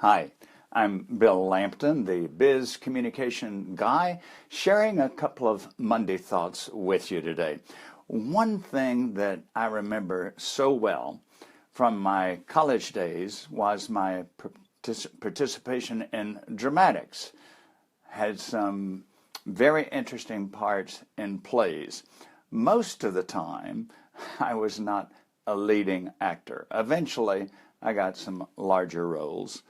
Hi, I'm Bill Lampton, the Biz Communication Guy, sharing a couple of Monday thoughts with you today. One thing that I remember so well from my college days was my participation in dramatics. Had some very interesting parts in plays. Most of the time, I was not a leading actor. Eventually, I got some larger roles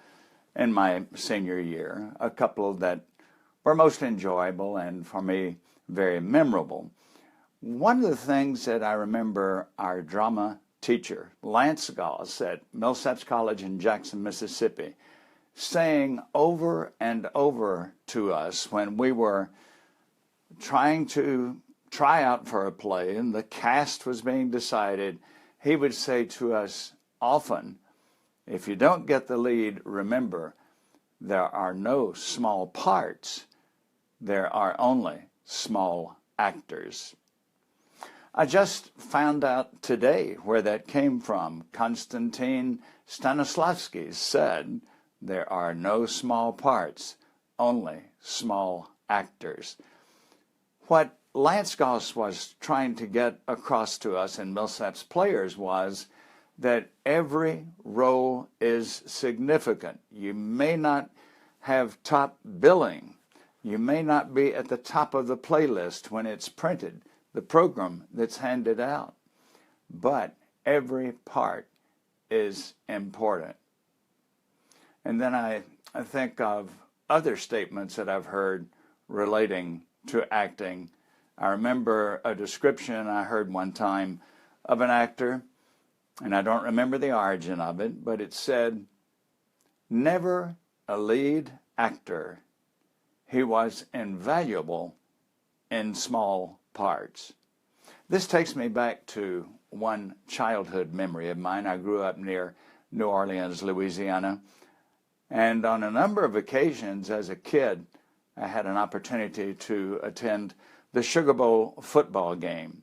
in my senior year, a couple that were most enjoyable and for me very memorable. One of the things that I remember our drama teacher, Lance Goss at Millsaps College in Jackson, Mississippi, saying over and over to us when we were trying to try out for a play and the cast was being decided, he would say to us often, if you don't get the lead, remember, there are no small parts. There are only small actors. I just found out today where that came from. Konstantin Stanislavski said, there are no small parts, only small actors. What Lance Goss was trying to get across to us in Millsaps Players was that every role is significant. You may not have top billing. You may not be at the top of the playlist when it's printed, the program that's handed out. But every part is important. And then I think of other statements that I've heard relating to acting. I remember a description I heard one time of an actor, and I don't remember the origin of it, but it said, never a lead actor. He was invaluable in small parts. This takes me back to one childhood memory of mine. I grew up near New Orleans, Louisiana, and on a number of occasions as a kid, I had an opportunity to attend the Sugar Bowl football game.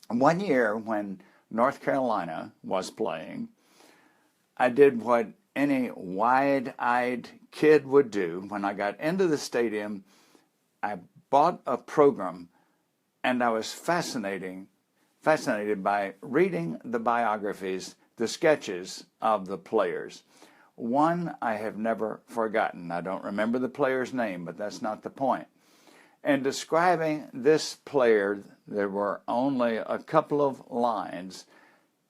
One year when North Carolina was playing, I did what any wide-eyed kid would do. When I got into the stadium, I bought a program, and I was fascinated by reading the biographies, the sketches of the players. One I have never forgotten. I don't remember the player's name, but that's not the point. In describing this player, there were only a couple of lines.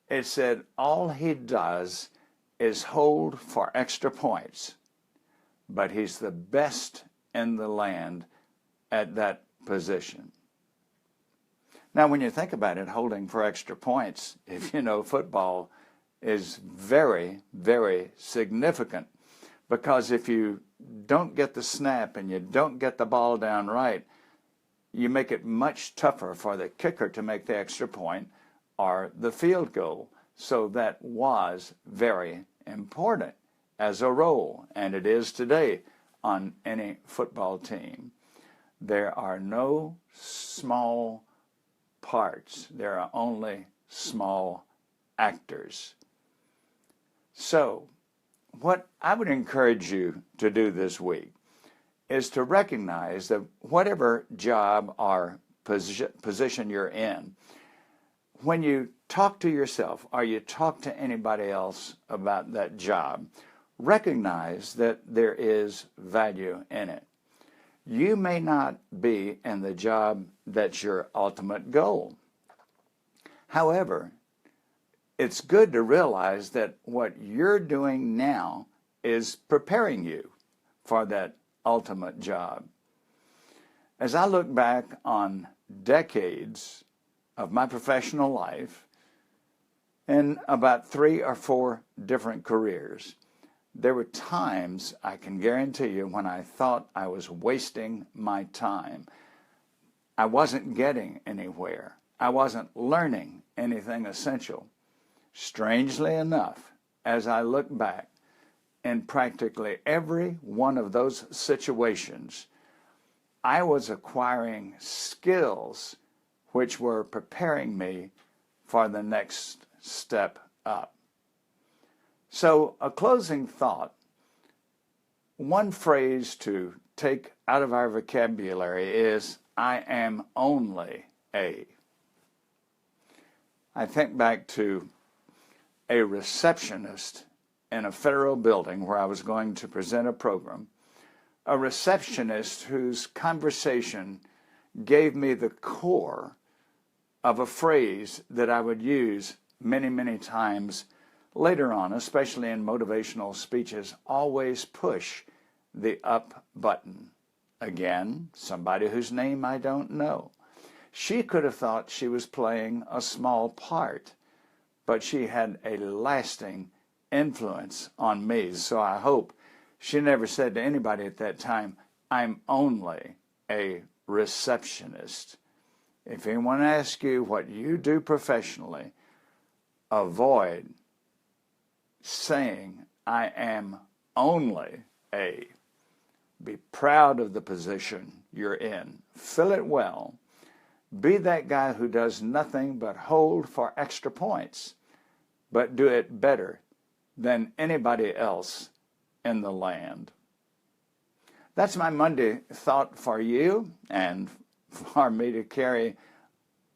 It said, all he does is hold for extra points, but he's the best in the land at that position. Now, when you think about it, holding for extra points, if you know football, is very, very significant, because if you don't get the snap and you don't get the ball down right, you make it much tougher for the kicker to make the extra point or the field goal. So that was very important as a role, and it is today on any football team. There are no small parts. There are only small actors. So, what I would encourage you to do this week is to recognize that whatever job or position you're in, when you talk to yourself or you talk to anybody else about that job, recognize that there is value in it. You may not be in the job that's your ultimate goal. However, it's good to realize that what you're doing now is preparing you for that ultimate job. As I look back on decades of my professional life in about 3 or 4 different careers, there were times, I can guarantee you, when I thought I was wasting my time. I wasn't getting anywhere. I wasn't learning anything essential. Strangely enough, as I look back, in practically every one of those situations, I was acquiring skills which were preparing me for the next step up. So a closing thought One phrase to take out of our vocabulary is, I am only a. I think back to a receptionist in a federal building where I was going to present a program, a receptionist whose conversation gave me the core of a phrase that I would use many, many times later on, especially in motivational speeches. Always push the up button. Again, somebody whose name I don't know. She could have thought she was playing a small part, but she had a lasting influence on me. So I hope she never said to anybody at that time, I'm only a receptionist. If anyone asks you what you do professionally, avoid saying, I am only a. Be proud of the position you're in. Fill it well. Be that guy who does nothing but hold for extra points, but do it better than anybody else in the land. That's my Monday thought for you and for me to carry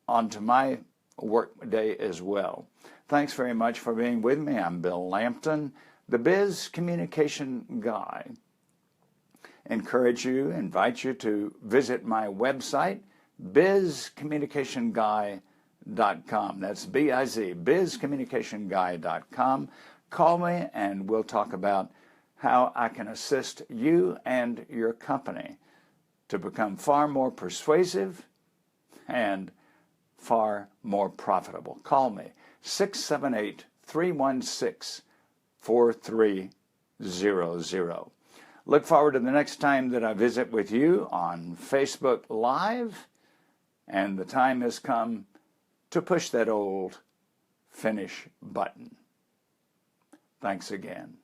onto my work day as well. Thanks very much for being with me. I'm Bill Lampton, the Biz Communication Guy. Invite you to visit my website, bizcommunicationguy.com. That's B-I-Z, bizcommunicationguy.com. Call me and we'll talk about how I can assist you and your company to become far more persuasive and far more profitable. Call me, 678-316-4300. Look forward to the next time that I visit with you on Facebook Live, and the time has come to push that old finish button. Thanks again.